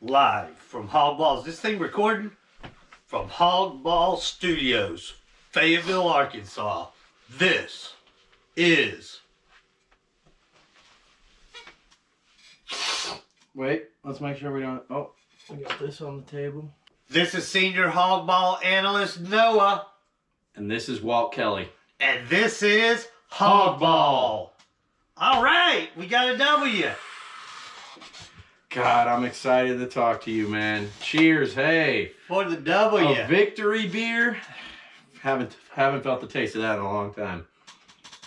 live from Hawgball. Is this thing recording? From Hawgball Studios, Fayetteville, Arkansas. This is... Wait, let's make sure we don't... Oh, we got this on the table. This is Senior Hawgball Analyst Noah. And this is Walt Kelly. And this is Hawgball. All right, we got a W. God, I'm excited to talk to you, man. Cheers, hey. For the W. A victory beer? Haven't felt the taste of that in a long time.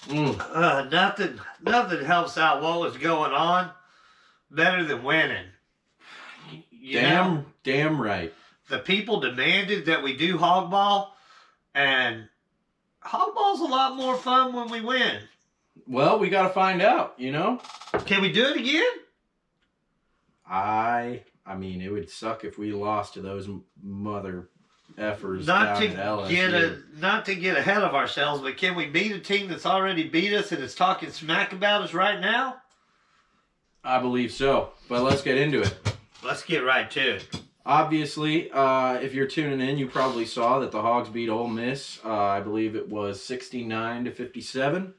Nothing helps out what was going on better than winning. Damn right. The people demanded that we do Hawgball, and Hawgball's a lot more fun when we win. Well, we got to find out, you know? Can we do it again? I mean, it would suck if we lost to those mother effers down at LSU. Not to get ahead of ourselves, but can we beat a team that's already beat us and is talking smack about us right now? I believe so, but let's get into it. Let's get right to it. Obviously, if you're tuning in, you probably saw that the Hogs beat Ole Miss. I believe it was 69-57.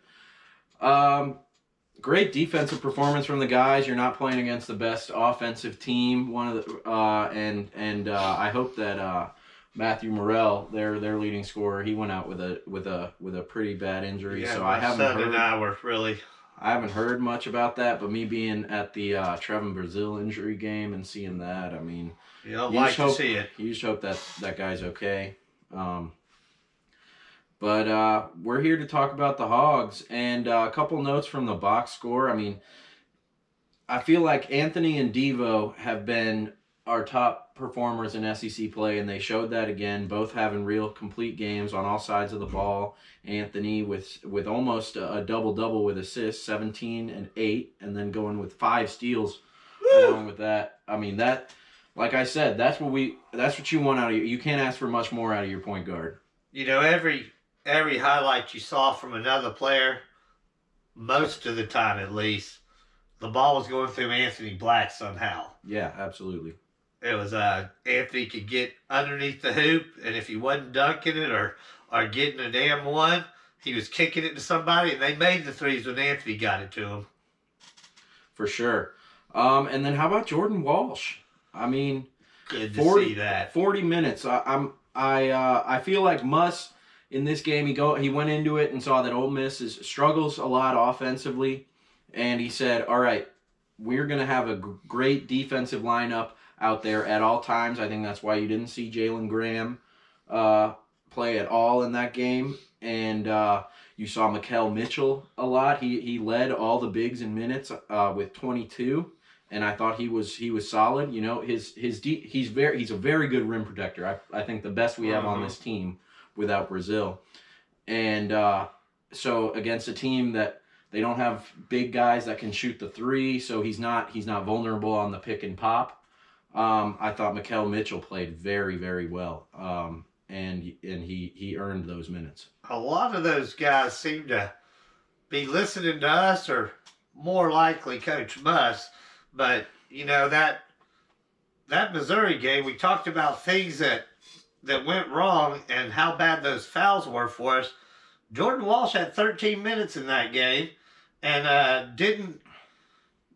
Great defensive performance from the guys. You're not playing against the best offensive team. I hope that Matthew Morrell, their leading scorer, he went out with a pretty bad injury. Yeah, so I haven't heard much about that. But me being at the Trevin Brazil injury game and seeing that, I mean, yeah, I'd like to see it. You just hope that guy's okay. But we're here to talk about the Hogs, and a couple notes from the box score. I mean, I feel like Anthony and Devo have been our top performers in SEC play, and they showed that again, both having real complete games on all sides of the ball. Anthony with almost a double-double with assists, 17 and 8, and then going with 5 steals along with that. I mean, that, like I said, that's what you want out of you. You can't ask for much more out of your point guard. You know, every highlight you saw from another player, most of the time at least, the ball was going through Anthony Black somehow. Yeah, absolutely. It was Anthony could get underneath the hoop, and if he wasn't dunking it or getting a damn one, he was kicking it to somebody, and they made the threes when Anthony got it to him. For sure. And then how about Jordan Walsh? I mean, good to see that. 40 minutes. I feel like Muss in this game, he went into it and saw that Ole Miss struggles a lot offensively, and he said, all right, we're going to have a great defensive lineup out there at all times. I think that's why you didn't see Jalen Graham play at all in that game, and you saw Mikal Mitchell a lot. He led all the bigs in minutes with 22, and I thought he was solid. You know, he's a very good rim protector. I think the best we have on this team without Brazil. And so against a team that they don't have big guys that can shoot the three, so he's not vulnerable on the pick and pop. I thought Mikal Mitchell played very, very well, and he earned those minutes. A lot of those guys seem to be listening to us, or more likely Coach Muss. But you know, that Missouri game, we talked about things that went wrong and how bad those fouls were for us. Jordan Walsh had 13 minutes in that game, and I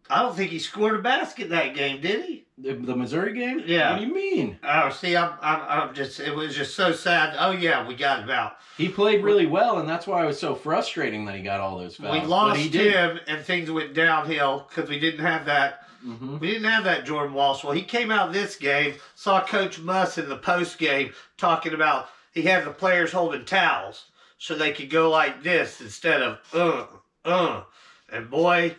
don't think he scored a basket that game, did he? The Missouri game? Yeah. What do you mean? Oh, see, it was just so sad. Oh yeah, we got him out. He played really well, and that's why it was so frustrating that he got all those fouls. We lost him, and things went downhill because we didn't have that. Mm-hmm. We didn't have that Jordan Walsh. Well, he came out this game, saw Coach Muss in the post game talking about he had the players holding towels so they could go like this instead of And boy,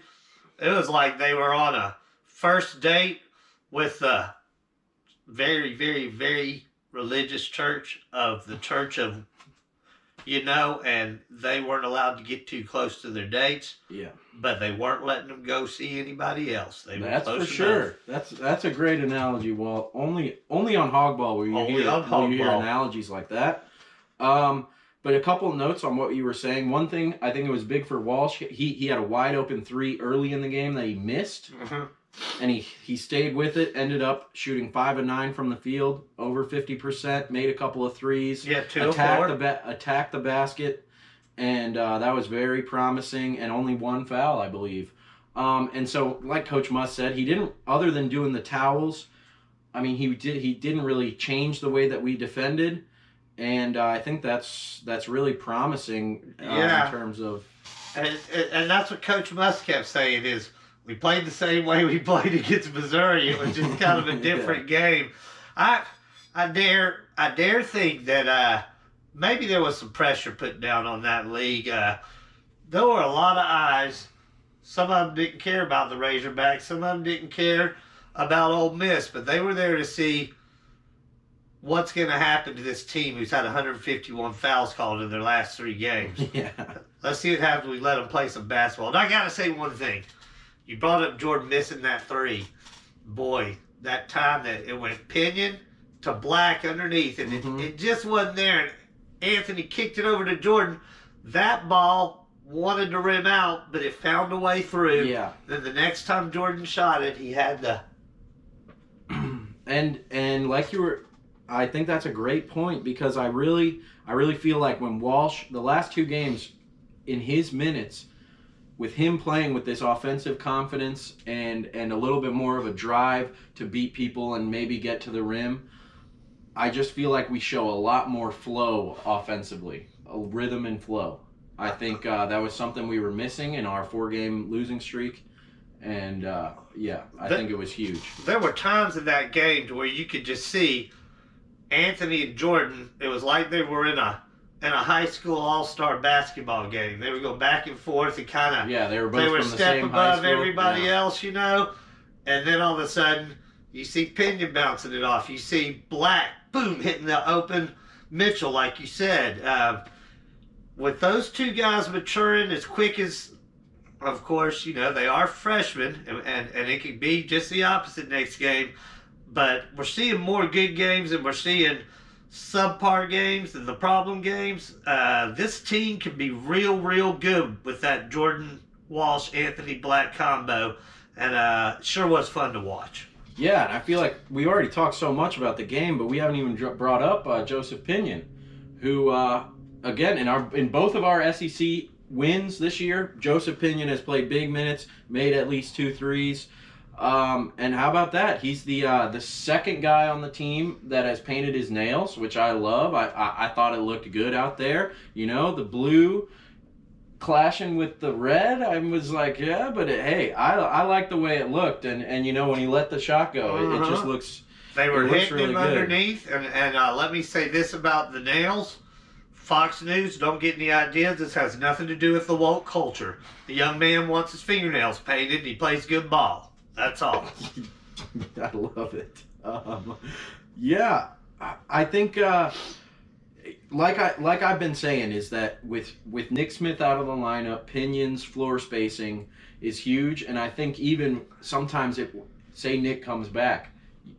it was like they were on a first date with a very, very, very religious church of the Church of, and they weren't allowed to get too close to their dates. Yeah. But they weren't letting them go see anybody else. That's for sure. That's a great analogy. Well, only on Hawgball will you hear analogies like that. But a couple of notes on what you were saying. One thing, I think it was big for Walsh. He had a wide open 3 early in the game that he missed. Mm-hmm. and he stayed with it. Ended up shooting 5 of 9 from the field, over 50%. Made a couple of threes. Yeah, 2 of 4. Attacked the basket, and that was very promising. And only 1 foul, I believe. And so, like Coach Muss said, he didn't, other than doing the towels. I mean, he didn't really change the way that we defended, and I think that's really promising in terms of. And that's what Coach Muss kept saying is we played the same way we played against Missouri. It was just kind of a different game. I dare think that maybe there was some pressure put down on that league. There were a lot of eyes. Some of them didn't care about the Razorbacks. Some of them didn't care about Ole Miss, but they were there to see what's going to happen to this team who's had 151 fouls called in their last 3 games. Yeah. Let's see what happens when we let them play some basketball. And I got to say one thing. You brought up Jordan missing that 3. Boy, that time that it went Pinion to Black underneath, and it just wasn't there. And Anthony kicked it over to Jordan. That ball wanted to rim out, but it found a way through. Yeah. Then the next time Jordan shot it, he had the... And like you were, I think that's a great point, because I really feel like when Walsh, the last 2 games, in his minutes, with him playing with this offensive confidence and a little bit more of a drive to beat people and maybe get to the rim, I just feel like we show a lot more flow offensively, a rhythm and flow. I think that was something we were missing in our 4-game losing streak. And, I think it was huge. There were times in that game to where you could just see Anthony and Jordan. It was like they were in a high school all-star basketball game. They would go back and forth and kind of... Yeah, they were both They were from the step same high above school. everybody else, And then all of a sudden, you see Pinion bouncing it off. You see Black, boom, hitting the open Mitchell, like you said. With those 2 guys maturing as quick as... Of course, they are freshmen, and it could be just the opposite next game. But we're seeing more good games, and we're seeing subpar games and the problem games. This team can be real, real good with that Jordan Walsh, Anthony Black combo. And it sure was fun to watch. Yeah, and I feel like we already talked so much about the game, but we haven't even brought up Joseph Pinion, who, again, in both of our SEC wins this year, Joseph Pinion has played big minutes, made at least 2 threes. And how about that? He's the second guy on the team that has painted his nails, which I love. I thought it looked good out there. The blue clashing with the red. I was like, yeah, but hey, I like the way it looked. And when he let the shot go, it just looks. They were hitting really him good underneath. And let me say this about the nails. Fox News, don't get any ideas. This has nothing to do with the woke culture. The young man wants his fingernails painted, and he plays good ball. That's all. I love it. I think, like I've been saying, is that with Nick Smith out of the lineup, Pinion's floor spacing is huge, and I think even sometimes say Nick comes back,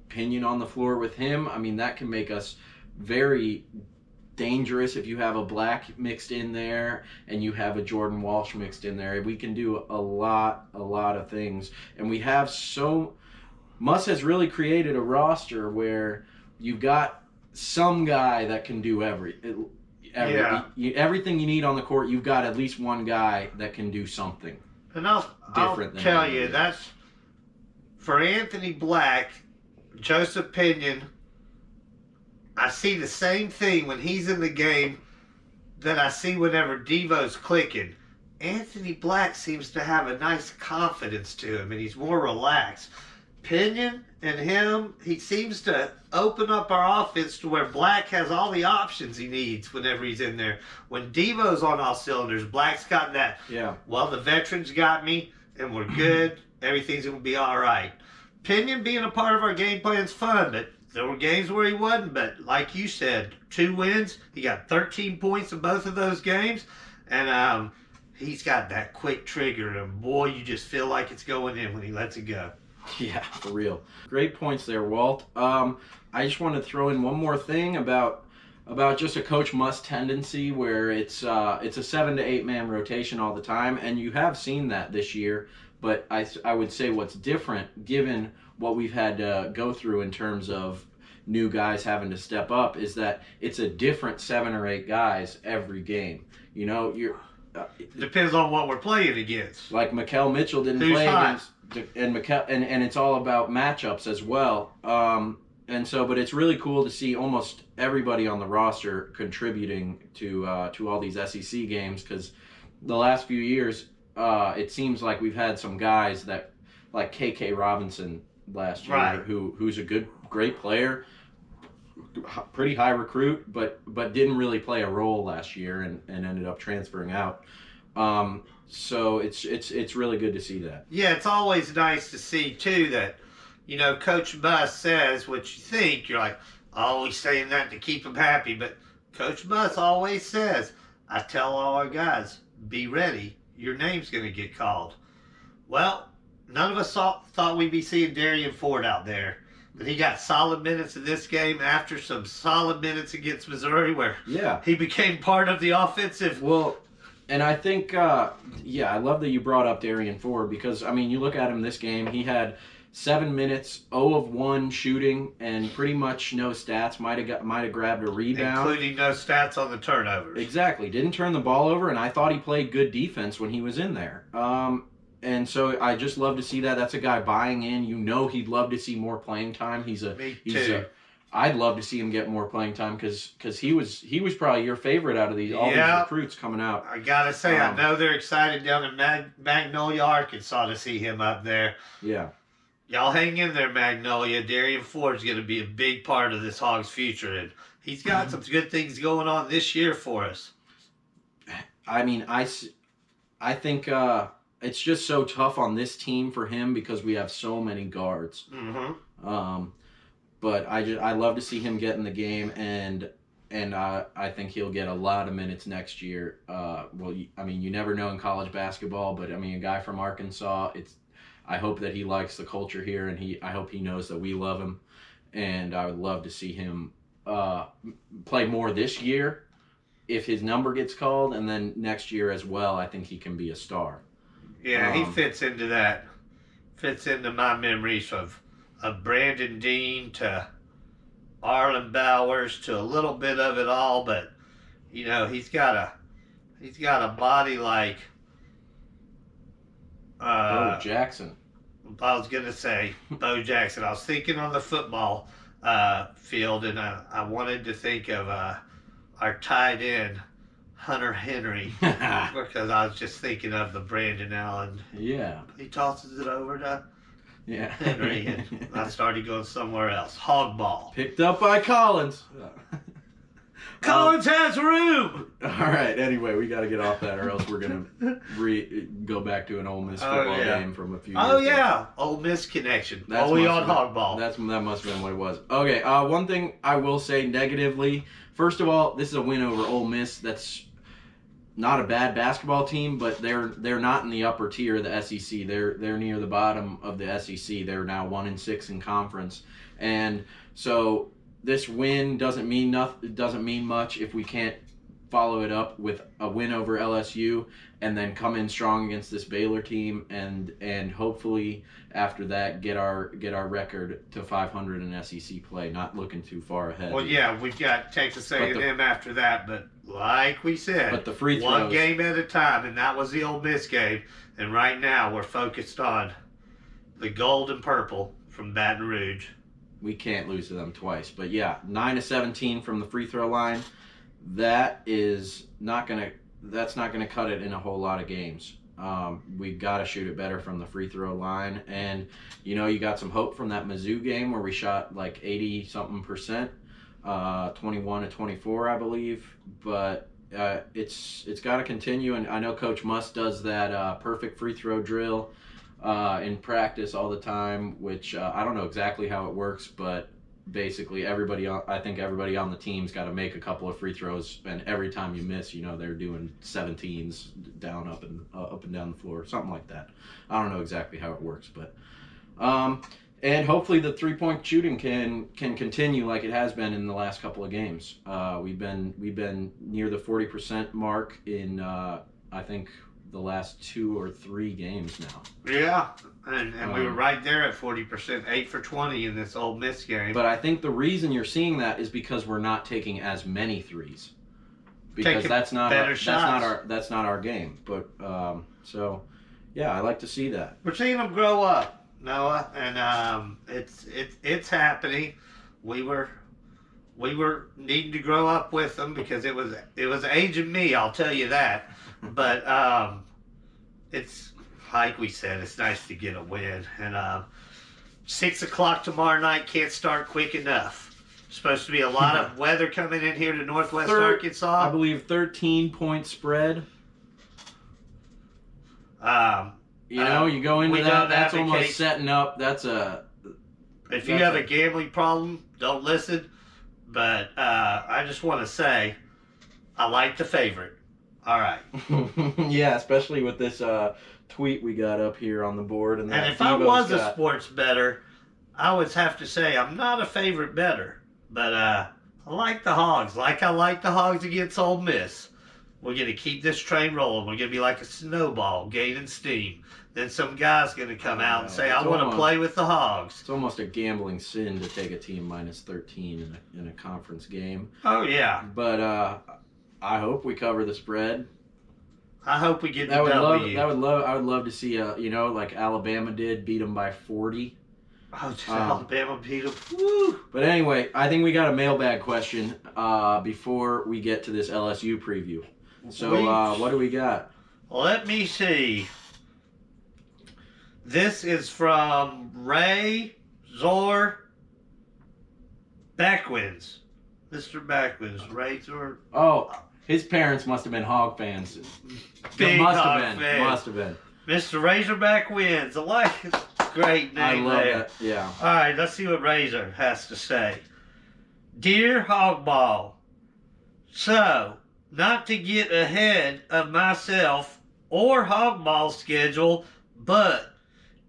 Pinion on the floor with him, I mean, that can make us very dangerous if you have a Black mixed in there and you have a Jordan Walsh mixed in there. We can do a lot of things, and we have Muss has really created a roster where you've got some guy that can do everything you need on the court. You've got at least one guy that can do something. And I'll tell you, that's for Anthony Black, Joseph Pinion. I see the same thing when he's in the game that I see whenever Devo's clicking. Anthony Black seems to have a nice confidence to him, and he's more relaxed. Pinion and him, he seems to open up our offense to where Black has all the options he needs whenever he's in there. When Devo's on all cylinders, Black's got that. Yeah. Well, the veterans got me, and we're good. Everything's going to be all right. Pinion being a part of our game plan is fun, but there were games where he wasn't. But like you said, 2 wins. He got 13 points in both of those games. And he's got that quick trigger. And boy, you just feel like it's going in when he lets it go. Yeah, for real. Great points there, Walt. I just want to throw in one more thing about just a Coach Muss tendency where it's a 7 to 8 man rotation all the time. And you have seen that this year. But I would say what's different, given what we've had to go through in terms of new guys having to step up, is that it's a different 7 or 8 guys every game. You know, Depends on what we're playing against. like Mikel Mitchell didn't Who's play hot? against, and it's all about matchups as well. And so, but it's really cool to see almost everybody on the roster contributing to all these SEC games, because the last few years, it seems like we've had some guys that, like KK Robinson last year, Right. who's a great player, pretty high recruit, but didn't really play a role last year and ended up transferring out. So it's really good to see that. Yeah, it's always nice to see too that, you know, Coach Muss says what you think. You're like, always saying that to keep him happy, but Coach Muss always says, I tell all our guys, be ready. Your name's going to get called. Well, none of us thought we'd be seeing Darian Ford out there. But he got solid minutes in this game after some solid minutes against Missouri where he became part of the offensive. Well, and I think, I love that you brought up Darian Ford, because, I mean, you look at him this game, he had 7 minutes, 0 of 1 shooting, and pretty much no stats. Might have grabbed a rebound, including no stats on the turnovers. Exactly. Didn't turn the ball over, and I thought he played good defense when he was in there. And so I just love to see that. That's a guy buying in. You know, he'd love to see more playing time. Me too. I'd love to see him get more playing time, because he was probably your favorite out of these recruits coming out. I gotta say, I know they're excited down in Magnolia, Arkansas, to see him up there. Yeah. Y'all hang in there, Magnolia. Darian Ford's going to be a big part of this Hogs' future, and he's got some good things going on this year for us. I mean, I think it's just so tough on this team for him because we have so many guards. Mm-hmm. But I love to see him get in the game, and I think he'll get a lot of minutes next year. Well, I mean, you never know in college basketball, but I mean, a guy from Arkansas, I hope that he likes the culture here, and I hope he knows that we love him, and I would love to see him play more this year if his number gets called, and then next year as well. I think he can be a star. Yeah, he fits into that. Fits into my memories of Brandon Dean to Arlen Bowers to a little bit of it all, but you know, he's got a body like Bo Jackson. I was gonna say Bo Jackson. I was thinking on the football field, and I wanted to think of our tight end Hunter Henry because I was just thinking of the Brandon Allen. Yeah. He tosses it over to Yeah. Henry, and I started going somewhere else. Hawgball. Picked up by Collins. Collins has room. All right. Anyway, we got to get off that, or else we're gonna go back to an Ole Miss football game from a few years ago. Ole Miss connection. That's Only on Hawgball. That must have been what it was. Okay. One thing I will say negatively. First of all, this is a win over Ole Miss. That's not a bad basketball team, but they're not in the upper tier of the SEC. They're near the bottom of the SEC. They're now 1-6 in conference, and so this win doesn't mean nothing. It doesn't mean much if we can't follow it up with a win over LSU and then come in strong against this Baylor team, and hopefully after that get our record to 500 in SEC play. Not looking too far ahead. Well, yeah, we've got Texas A&M after that, but like we said, but the free throws, one game at a time, and that was the Ole Miss game. And right now we're focused on the gold and purple from Baton Rouge. We can't lose to them twice. But yeah, 9 of 17 from the free throw line. That's not gonna cut it in a whole lot of games. We've got to shoot it better from the free throw line, and you got some hope from that Mizzou game where we shot like 80-something%, 21 to 24, I believe. But it's got to continue, and I know Coach Muss does that perfect free throw drill in practice all the time, which I don't know exactly how it works, but basically I think everybody on the team's got to make a couple of free throws, and every time you miss, they're doing 17s down up and down the floor, something like that. I don't know exactly how it works, but and hopefully the 3-point shooting can continue like it has been in the last couple of games. We've been near the 40% mark in I think the last 2 or 3 games now. Yeah, and we were right there at 40%, 8 for 20 in this Ole Miss game. But I think the reason you're seeing that is because we're not taking as many threes. Because Taking that's not better our game. But so yeah, I like to see that. We're seeing them grow up, Noah, and it's happening. We were needing to grow up with them because it was aging me, I'll tell you that. But it's like we said, it's nice to get a win. And 6 o'clock tomorrow night can't start quick enough. Supposed to be a lot of weather coming in here to Northwest Arkansas. I believe 13-point spread. You go into that. That's almost setting up. If you have a gambling problem, don't listen. But I just want to say, I like the favorite. All right. Yeah, especially with this tweet we got up here on the board. And if I was a sports bettor, I would have to say I'm not a favorite bettor. But I like the Hogs. I like the Hogs against Ole Miss. We're going to keep this train rolling. We're going to be like a snowball, gaining steam. Then some guy's going to come out and say, I want to play with the Hogs. It's almost a gambling sin to take a team minus 13 in a conference game. Oh, yeah. But I hope we cover the spread. I hope we get the W. I would love to see, like Alabama did, beat them by 40. Oh, Alabama beat them. Woo! But anyway, I think we got a mailbag question before we get to this LSU preview. So what do we got? Let me see. This is from Ray Zor Backwinds. Mr. Backwinds. Ray Zor. Oh, his parents must have been Hog fans. Big Hog fans. Must have been. Mr. Razorback wins. I like it. Great name. I love there. That. Yeah. All right, let's see what Razor has to say. Dear Hawgball, so, not to get ahead of myself or Hawgball's schedule, but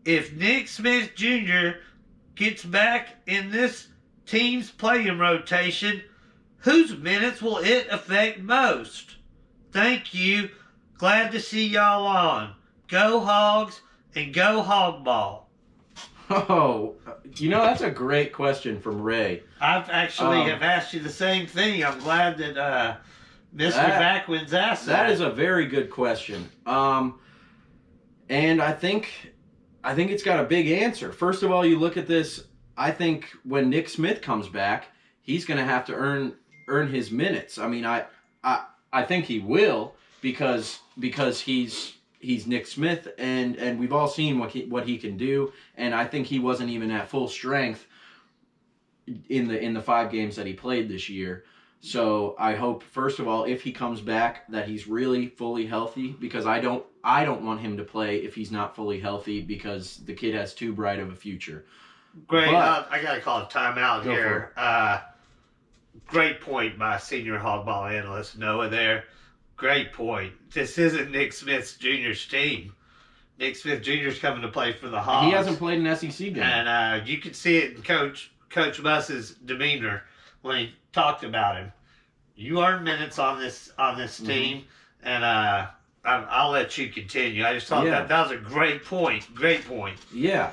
if Nick Smith Jr. gets back in this team's playing rotation, whose minutes will it affect most? Thank you. Glad to see y'all on. Go Hogs and go Hawgball. Oh, that's a great question from Ray. I've actually have asked you the same thing. I'm glad that Mr. Backwinds asked that. That is a very good question. And I think it's got a big answer. First of all, you look at this. I think when Nick Smith comes back, he's going to have to earn his minutes. I mean, I think he will because he's Nick Smith, and we've all seen what he can do. And I think he wasn't even at full strength in the 5 games that he played this year. So I hope, first of all, if he comes back, that he's really fully healthy, because I don't want him to play if he's not fully healthy, because the kid has too bright of a future. Great. I got to call a timeout here. Great point by senior Hawgball analyst Noah there. Great point. This isn't Nick Smith Jr.'s team. Nick Smith Jr. is coming to play for the Hogs. He hasn't played an SEC game. And you could see it in Coach Buss's demeanor when he talked about him. You earn minutes on this team, and I'll let you continue. I just thought that was a great point. Great point. Yeah.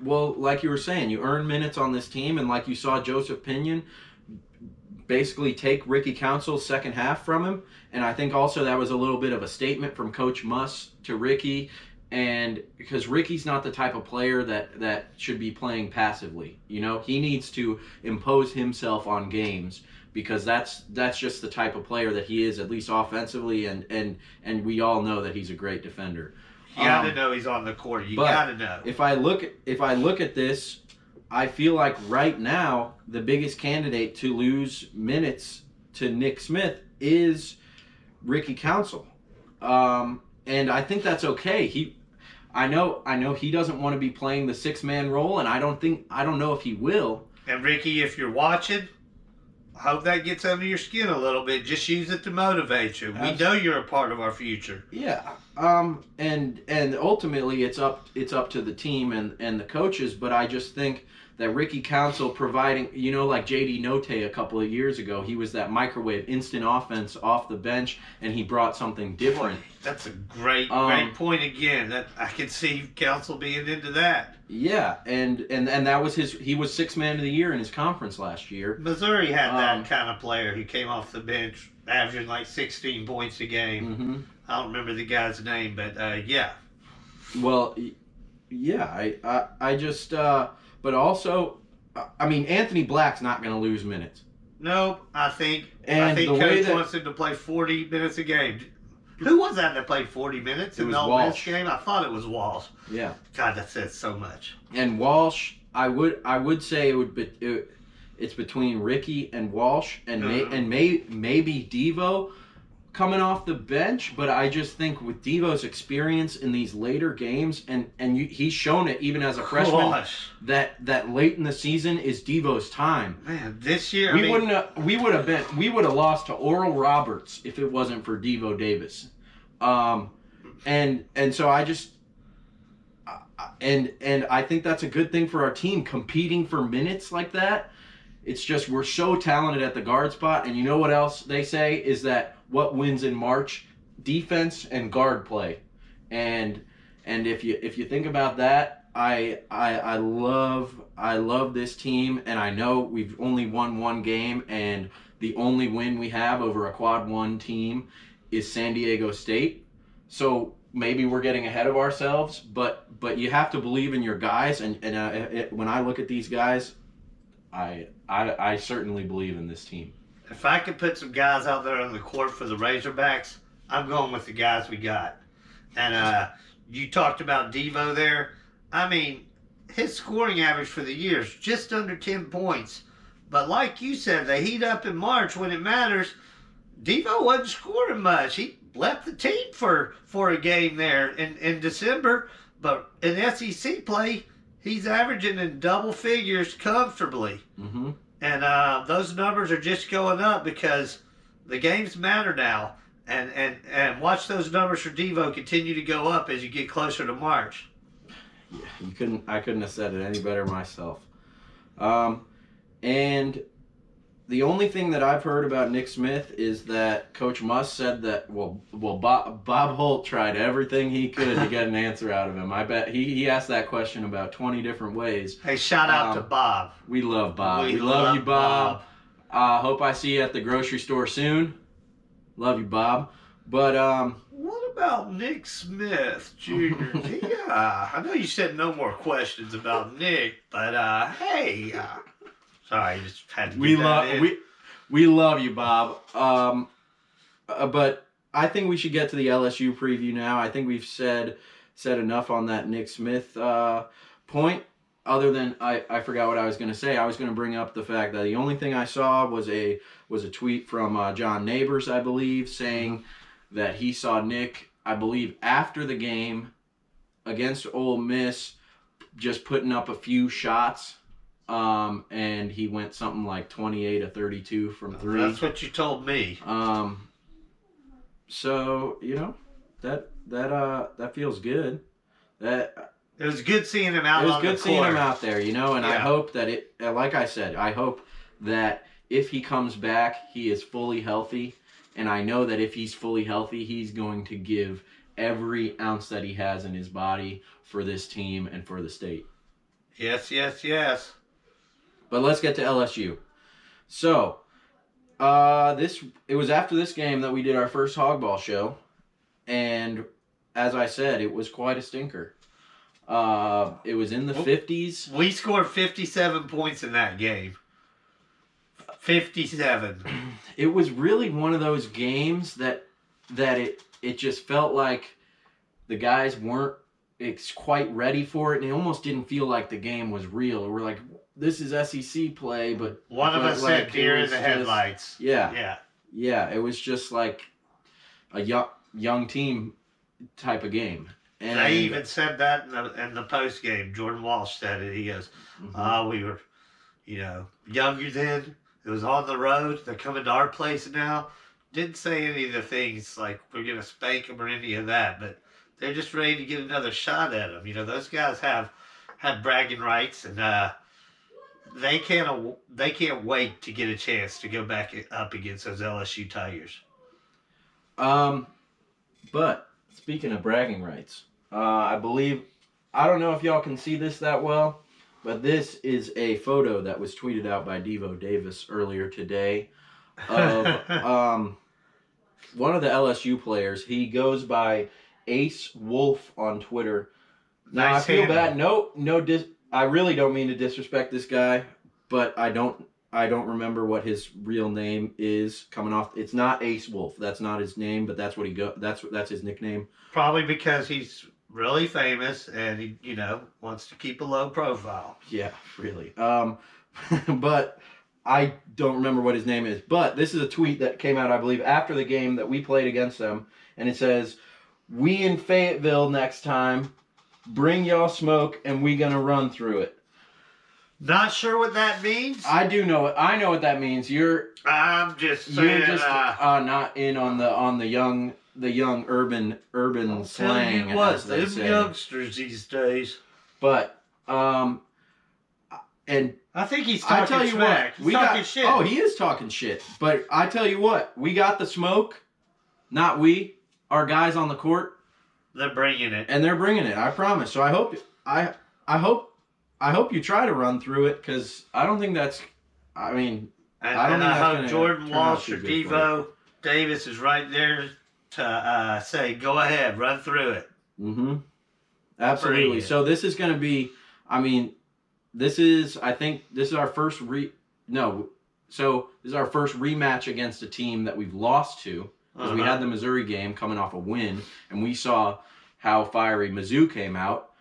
Well, like you were saying, you earn minutes on this team, and like you saw Joseph Pinion basically take Ricky Council's second half from him. And I think also that was a little bit of a statement from Coach Muss to Ricky, and because Ricky's not the type of player that should be playing passively. He needs to impose himself on games, because that's just the type of player that he is, at least offensively, and we all know that he's a great defender. You got to know he's on the court. You got to know. If I look at this, I feel like right now the biggest candidate to lose minutes to Nick Smith is Ricky Council, and I think that's okay. I know he doesn't want to be playing the 6-man role, and I don't know if he will. And Ricky, if you're watching, I hope that gets under your skin a little bit. Just use it to motivate you. We know you're a part of our future. Yeah, And ultimately it's up to the team and the coaches, but I just think that Ricky Council providing, like JD Note a couple of years ago, he was that microwave instant offense off the bench, and he brought something different. Boy, that's a great point again. That I can see Council being into that. Yeah, and that was he was sixth man of the year in his conference last year. Missouri had that kind of player who came off the bench, averaging like 16 points a game. Mm-hmm. I don't remember the guy's name, but yeah. Well, yeah, I just, but also, I mean, Anthony Black's not going to lose minutes. No, I think Coach wants him to play 40 minutes a game. Who was that played 40 minutes in the Ole Miss game? I thought it was Walsh. Yeah. God, that says so much. And Walsh, I would say it's between Ricky and Walsh and maybe Devo coming off the bench, but I just think with Devo's experience in these later games, and he's shown it even as a freshman, that late in the season is Devo's time. Man, this year we would have lost to Oral Roberts if it wasn't for Devo Davis, and so I just and I think that's a good thing for our team, competing for minutes like that. It's just we're so talented at the guard spot, and you know what else they say is that what wins in March? Defense and guard play. And if you think about that, I love this team, and I know we've only won one game, and the only win we have over a quad 1 team is San Diego State. So maybe we're getting ahead of ourselves, but you have to believe in your guys, and when I look at these guys, I certainly believe in this team. If I could put some guys out there on the court for the Razorbacks, I'm going with the guys we got. And you talked about Devo there. I mean, his scoring average for the year is just under 10 points. But like you said, they heat up in March when it matters. Devo wasn't scoring much. He left the team for a game there in December. But in SEC play, he's averaging in double figures comfortably. Mm-hmm. And those numbers are just going up because the games matter now. And watch those numbers for Devo continue to go up as you get closer to March. Yeah, I couldn't have said it any better myself. And the only thing that I've heard about Nick Smith is that Coach Muss said that Bob Holt tried everything he could to get an answer out of him. I bet he asked that question about 20 different ways. Hey, shout out to Bob. We love Bob. We love you, Bob. Hope I see you at the grocery store soon. Love you, Bob. But what about Nick Smith Jr.? Yeah, I know you said no more questions about Nick, but hey. Sorry, I just had to get that in. We love you, Bob. But I think we should get to the LSU preview now. I think we've said enough on that Nick Smith point. Other than I forgot what I was going to say. I was going to bring up the fact that the only thing I saw was a tweet from John Neighbors, I believe, saying that he saw Nick, I believe, after the game against Ole Miss, just putting up a few shots. And he went something like 28 of 32 from 3. That's what you told me. So that feels good. That it was good seeing him out. It was good seeing him out there, and yeah. I hope that like I said, I hope that if he comes back, he is fully healthy, and I know that if he's fully healthy, he's going to give every ounce that he has in his body for this team and for the state. Yes, yes, yes. But let's get to LSU. So, it was after this game that we did our first Hawgball show, and as I said, it was quite a stinker. It was in the 50s. We scored 57 points in that game. 57. It was really one of those games that it just felt like the guys weren't quite ready for it, and it almost didn't feel like the game was real. We're like, this is SEC play, but one of us said deer in the headlights. Yeah. It was just like a young team type of game. And they even said that in the post game. Jordan Walsh said it. He goes, we were, younger then. It was on the road. They're coming to our place now. Didn't say any of the things like we're gonna spank them or any of that, but They're just ready to get another shot at him. You know, those guys have bragging rights, and they can't wait to get a chance to go back up against those LSU Tigers. But speaking of bragging rights, I believe, I don't know if y'all can see this that well, but this is a photo that was tweeted out by Devo Davis earlier today of one of the LSU players. He goes by Ace Wolf on Twitter. Now Nice I feel handle. bad. I really don't mean to disrespect this guy, but I don't remember what his real name is coming off. It's not Ace Wolf. That's not his name, but that's what that's his nickname. Probably because he's really famous and he, wants to keep a low profile. Yeah, really. But I don't remember what his name is. But this is a tweet that came out, I believe, after the game that we played against them, and it says, "We in Fayetteville next time. Bring y'all smoke, and we gonna run through it." Not sure what that means. I do know it. I know what that means. I'm just saying. You're just not in on the young urban slang, as they them say. youngsters these days. But and I think he's talking I tell you smack. what, He's talking shit. Oh, he is talking shit. But I tell you what, we got the smoke. Not we, our guys on the court. They're bringing it, and they're bringing it. I promise. So I hope you try to run through it, because I don't think that's. I mean, I don't think I that's hope Jordan Walsh or Devo Davis is right there to say, "Go ahead, run through it." Mm-hmm. Absolutely. So this is going to be. I mean, this is. I think this is our first So this is our first rematch against a team that we've lost to. Because we had the Missouri game coming off a win, and we saw how fiery Mizzou came out.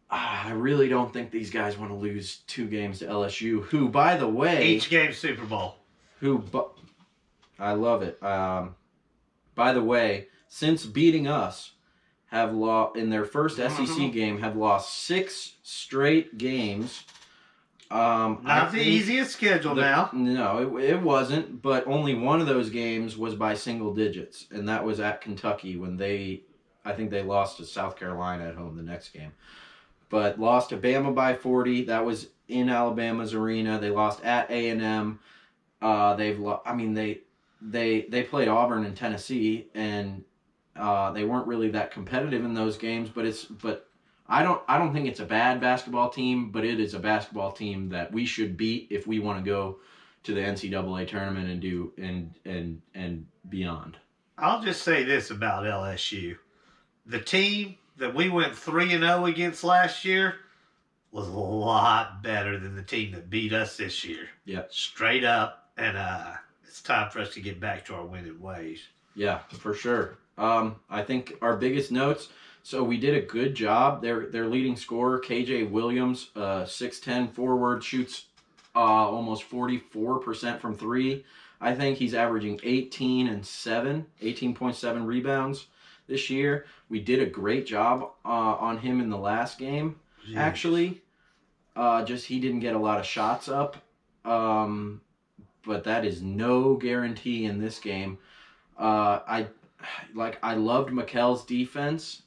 I really don't think these guys want to lose 2 games to LSU, who, by the way... Each game Super Bowl. I love it. By the way, since beating us, have in their first SEC game, have lost 6 straight games. Not the easiest schedule now. No, it wasn't, but only one of those games was by single digits, and that was at Kentucky when I think they lost to South Carolina at home the next game. But lost to Bama by 40. That was in Alabama's arena. They lost at A&M. They played Auburn and Tennessee, and they weren't really that competitive in those games. But I don't think it's a bad basketball team, but it is a basketball team that we should beat if we want to go to the NCAA tournament and beyond. I'll just say this about LSU. The team that we went 3-0 against last year was a lot better than the team that beat us this year. Yeah. Straight up, and it's time for us to get back to our winning ways. Yeah, for sure. I think our biggest notes... So we did a good job. Their leading scorer, KJ Williams, 6'10" forward, shoots almost 44% from 3. I think he's averaging 18.7 rebounds this year. We did a great job on him in the last game, actually. Just he didn't get a lot of shots up, but that is no guarantee in this game. I loved Mikel's defense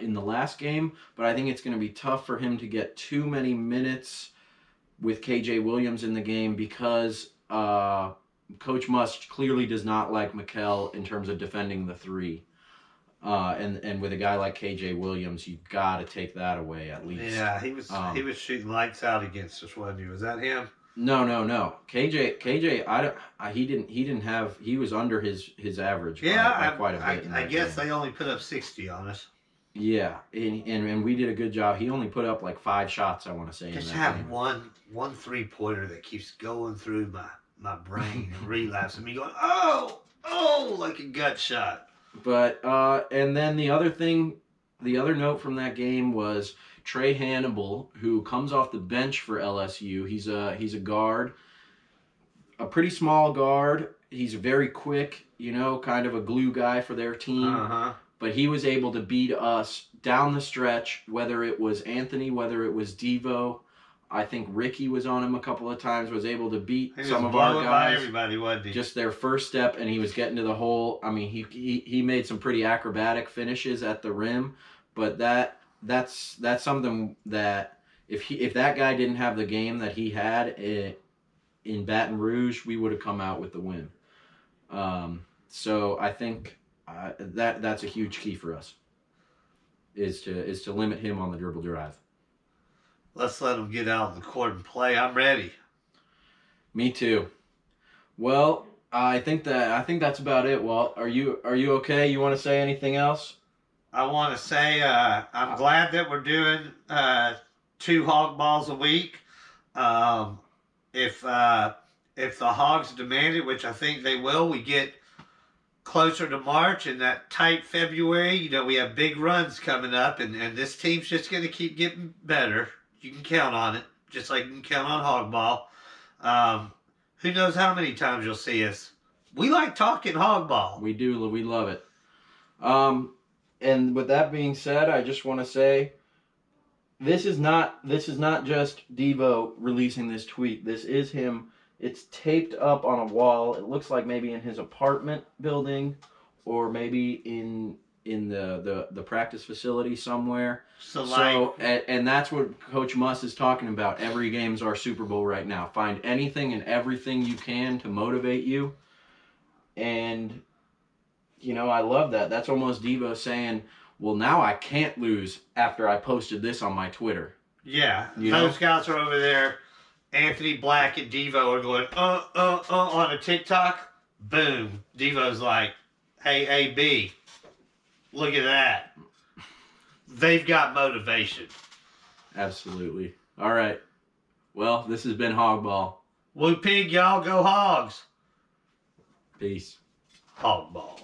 in the last game, but I think it's going to be tough for him to get too many minutes with KJ Williams in the game, because Coach Musk clearly does not like Mikel in terms of defending the 3. And with a guy like KJ Williams, you've got to take that away at least. Yeah, he was shooting lights out against us, wasn't he? Was that him? No. KJ, he was under his average by quite a bit. I guess they only put up 60 on us. Yeah, and we did a good job. He only put up like 5 shots, I want to say. Just have one 3-pointer that keeps going through my brain and relapsing me, going, oh, like a gut shot. But and then the other note from that game was Trey Hannibal, who comes off the bench for LSU. He's a guard, a pretty small guard. He's very quick, kind of a glue guy for their team. But he was able to beat us down the stretch, whether it was Anthony, whether it was Devo. I think Ricky was on him a couple of times, was able to beat He some was of our blowing by guys. everybody, wasn't he? Just their first step, and he was getting to the hole. I mean, he made some pretty acrobatic finishes at the rim, but that's something that if that guy didn't have the game that he had in Baton Rouge, we would have come out with the win. So I think that's a huge key for us is to limit him on the dribble drive. Let's let him get out of the court and play. I'm ready. Me too. Well, I think that's about it. Walt, are you okay? You want to say anything else? I want to say I'm glad that we're doing 2 hog balls a week. If the Hogs demand it, which I think they will, we get closer to March and that tight February. You know, we have big runs coming up, and this team's just going to keep getting better. You can count on it, just like you can count on Hawgball. Who knows how many times you'll see us. We like talking Hawgball. We do. We love it. And with that being said, I just want to say this is not just Devo releasing this tweet. This is him. It's taped up on a wall. It looks like maybe in his apartment building or maybe in the practice facility somewhere. And that's what Coach Muss is talking about. Every game's our Super Bowl right now. Find anything and everything you can to motivate you. And, you know, I love that. That's almost Devo saying, well, now I can't lose after I posted this on my Twitter. Yeah, those guys are over there. Anthony Black and Devo are going, on a TikTok. Boom. Devo's like, hey, AB, look at that. They've got motivation. Absolutely. All right. Well, this has been Hawgball. Woo pig, y'all go Hogs. Peace. Hawgball.